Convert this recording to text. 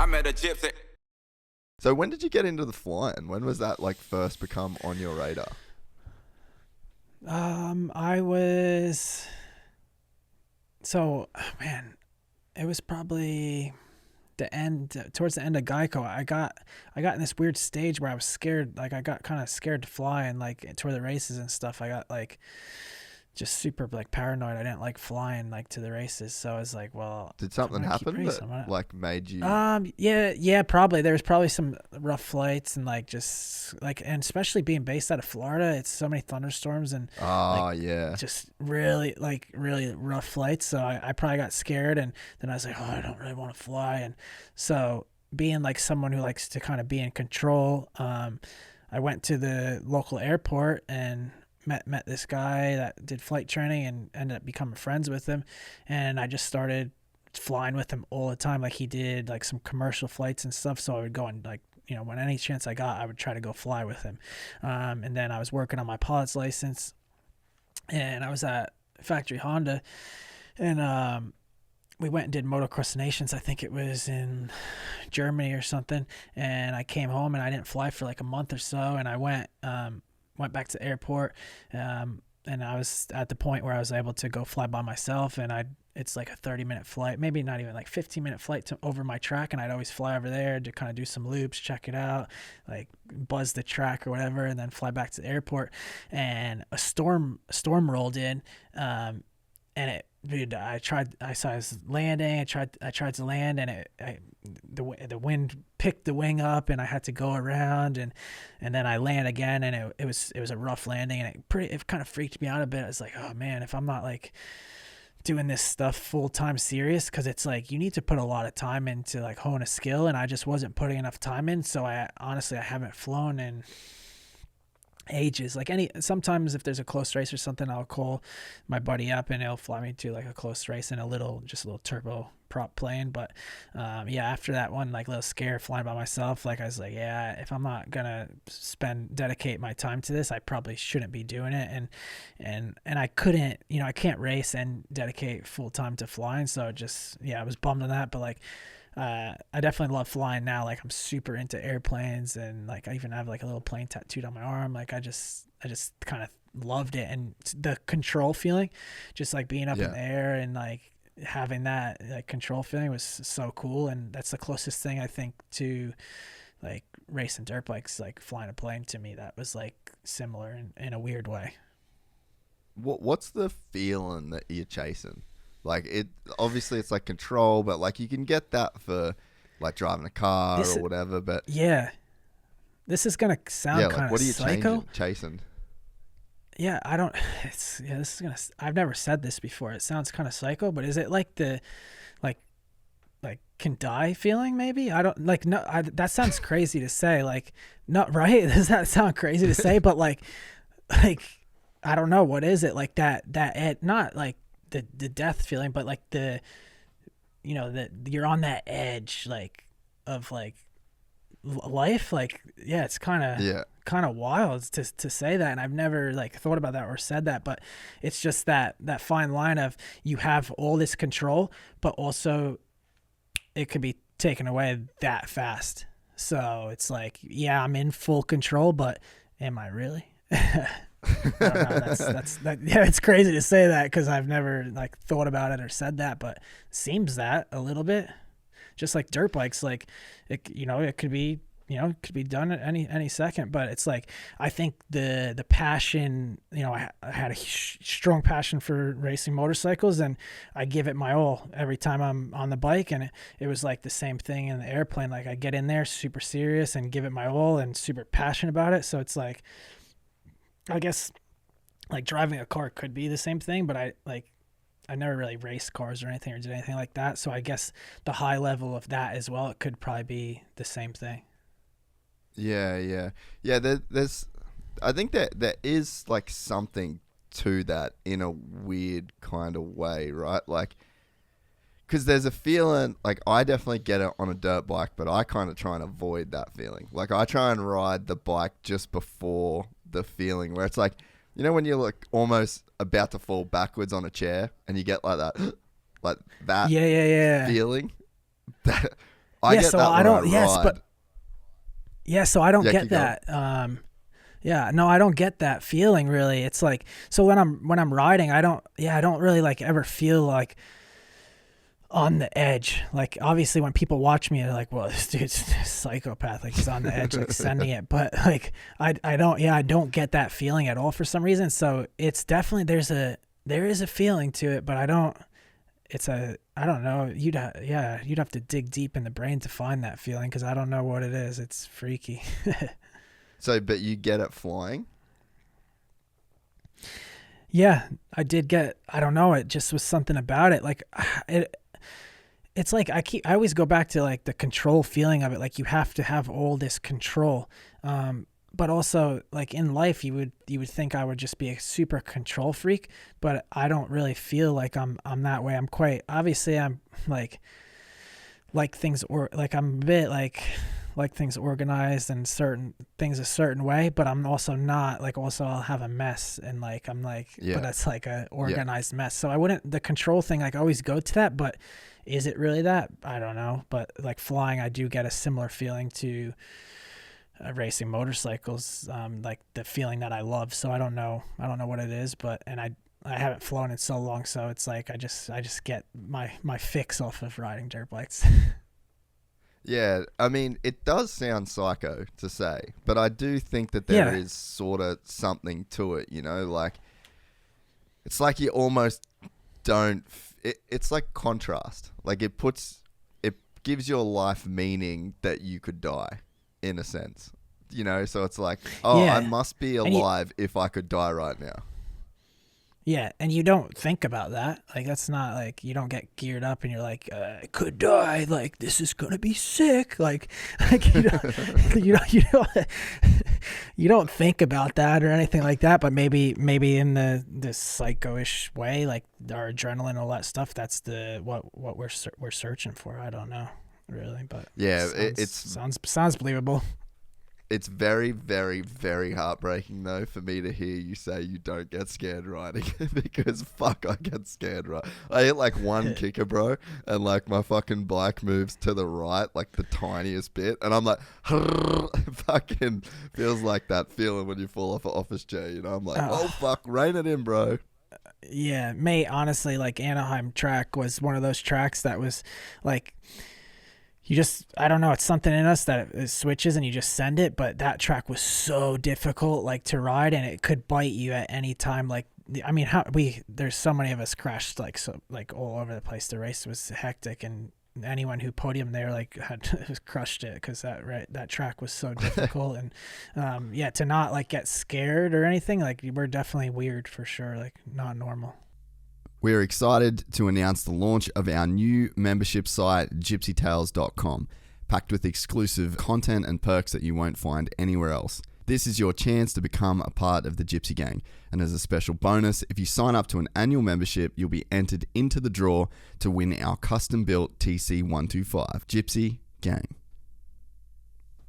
I met a gypsy. So when did you get into the flying? When was that like first become on your radar? I was man, it was probably towards the end of Geico. I got in this weird stage where I was scared. Like I got kind of scared to fly, and like toward the races and stuff. I got like just super like paranoid. I didn't like flying like to the races, so I was like, well, Did something happen that like made you? Yeah, probably. There was probably some rough flights and like just like, and especially being based out of Florida, it's so many thunderstorms and just really rough flights. So I probably got scared, and then I was like, oh, I don't really want to fly, and so being like someone who likes to kind of be in control, I went to the local airport and met this guy that did flight training and ended up becoming friends with him, and I just started flying with him all the time. Like he did like some commercial flights and stuff, so I would go and like, you know, when any chance I got, I would try to go fly with him. And then I was working on my pilot's license, and I was at Factory Honda, and we went and did Motocross Nations. I think it was in Germany or something, and I came home and I didn't fly for like a month or so, and I went back to the airport, and I was at the point where I was able to go fly by myself, and it's like a 30-minute flight, maybe not even like 15-minute flight over my track, and I'd always fly over there to kind of do some loops, check it out, like buzz the track or whatever, and then fly back to the airport. And a storm rolled in, and I was landing. I tried to land, and the wind picked the wing up, and I had to go around, and then I land again, and it was a rough landing, and it kind of freaked me out a bit. I was like, oh man, if I'm not like doing this stuff full time serious, because it's like you need to put a lot of time into like hone a skill, and I just wasn't putting enough time in. So I haven't flown in ages. Like sometimes if there's a close race or something, I'll call my buddy up and he'll fly me to like a close race in a little turbo prop plane. But after that one like little scare flying by myself, like I was like, yeah, if I'm not gonna dedicate my time to this, I probably shouldn't be doing it. And I couldn't, I can't race and dedicate full time to flying. So I was bummed on that. But like I definitely love flying now. Like I'm super into airplanes, and like I even have like a little plane tattooed on my arm. Like I just kind of loved it, and the control feeling, just like being up in the air and like having that like control feeling was so cool. And that's the closest thing I think to like racing dirt bikes, like flying a plane. To me, that was like similar in a weird way. What's the feeling that you're chasing? Like obviously it's like control, but like you can get that for like driving a car or whatever. But yeah, this is gonna sound kind of what are you psycho. Chasing? Yeah, I don't. I've never said this before. It sounds kind of psycho, but is it like the, like can die feeling? Maybe I don't like. No, that sounds crazy to say. Like, not right. Does that sound crazy to say? But like I don't know. What is it like that not like the death feeling, but like that you're on that edge like of like life. Like it's kind of wild to say that, and I've never like thought about that or said that, but it's just that fine line of you have all this control, but also it could be taken away that fast. So it's like, yeah, I'm in full control, but am I really? I don't know. It's crazy to say that because I've never like thought about it or said that, but it seems that a little bit. Just like dirt bikes, like it could be done at any second, but it's like I think the passion, I had a strong passion for racing motorcycles, and I give it my all every time I'm on the bike, and it was like the same thing in the airplane. Like I get in there super serious and give it my all and super passionate about it. So it's like, I guess like driving a car could be the same thing, but I never really raced cars or anything or did anything like that. So I guess the high level of that as well, it could probably be the same thing. Yeah. There's, I think that there is like something to that in a weird kind of way, right? Like, because there's a feeling, like I definitely get it on a dirt bike, but I kind of try and avoid that feeling. Like I try and ride the bike just before the feeling where it's like, when you're like almost about to fall backwards on a chair and you get like that, like that yeah. feeling. That I get so that I don't. when I Yes, ride. but so I don't Yeah, get keep going. that. Yeah, no, I don't get that feeling really. It's like, so when I'm riding, I don't really like ever feel like on the edge. Like obviously when people watch me, they're like, well, this dude's a psychopath, like he's on the edge, like sending it. But like I don't get that feeling at all for some reason. So it's definitely, there is a feeling to it, but I don't know. You'd have to dig deep in the brain to find that feeling, because I don't know what it is. It's freaky. So, but you get it flying? Yeah, I did get, I don't know, it just was something about it. Like it's like I always go back to like the control feeling of it. Like you have to have all this control. But also like in life, you would think I would just be a super control freak, but I don't really feel like I'm that way. I'm quite, obviously I'm like things, or like I'm a bit like things organized and certain things a certain way, but I'm also not like, also I'll have a mess and like I'm like, but that's like a organized mess. So I wouldn't, the control thing, like I always go to that, but is it really that? I don't know. But like flying, I do get a similar feeling to racing motorcycles, like the feeling that I love. So I don't know what it is, but and I haven't flown in so long, so it's like I just get my fix off of riding dirt bikes. Yeah, I mean, it does sound psycho to say, but I do think that there is sort of something to it, you know? Like, it's like you almost don't... It's like contrast. Like, it gives your life meaning that you could die, in a sense. You know? So it's like, I must be alive if I could die right now. Yeah, and you don't think about that. Like, that's not like, you don't get geared up and you're like, I could die. Like, this is gonna be sick. Like you don't think about that or anything like that. But maybe in this psycho-ish way, like our adrenaline and all that stuff. That's what we're searching for. I don't know really, but yeah, it sounds believable. It's very, very, very heartbreaking, though, for me to hear you say you don't get scared riding because, fuck, I get scared, right? I hit, like, one kicker, bro, and, like, my fucking bike moves to the right, like, the tiniest bit, and I'm like, fucking feels like that feeling when you fall off an office chair, you know? I'm like, oh, fuck, rein it in, bro. Yeah, mate, honestly, like, Anaheim track was one of those tracks that was, like... You just, I don't know, it's something in us that it switches and you just send it, but that track was so difficult, like, to ride, and it could bite you at any time. Like, I mean, there's so many of us crashed, like, so, like, all over the place. The race was hectic, and anyone who podiumed there, like, had crushed it, because that track was so difficult. And, to not, like, get scared or anything, like, we're definitely weird for sure, like, not normal. We're excited to announce the launch of our new membership site, GYPSYTales.com, packed with exclusive content and perks that you won't find anywhere else. This is your chance to become a part of the Gypsy Gang. And as a special bonus, if you sign up to an annual membership, you'll be entered into the draw to win our custom-built TC125. Gypsy Gang.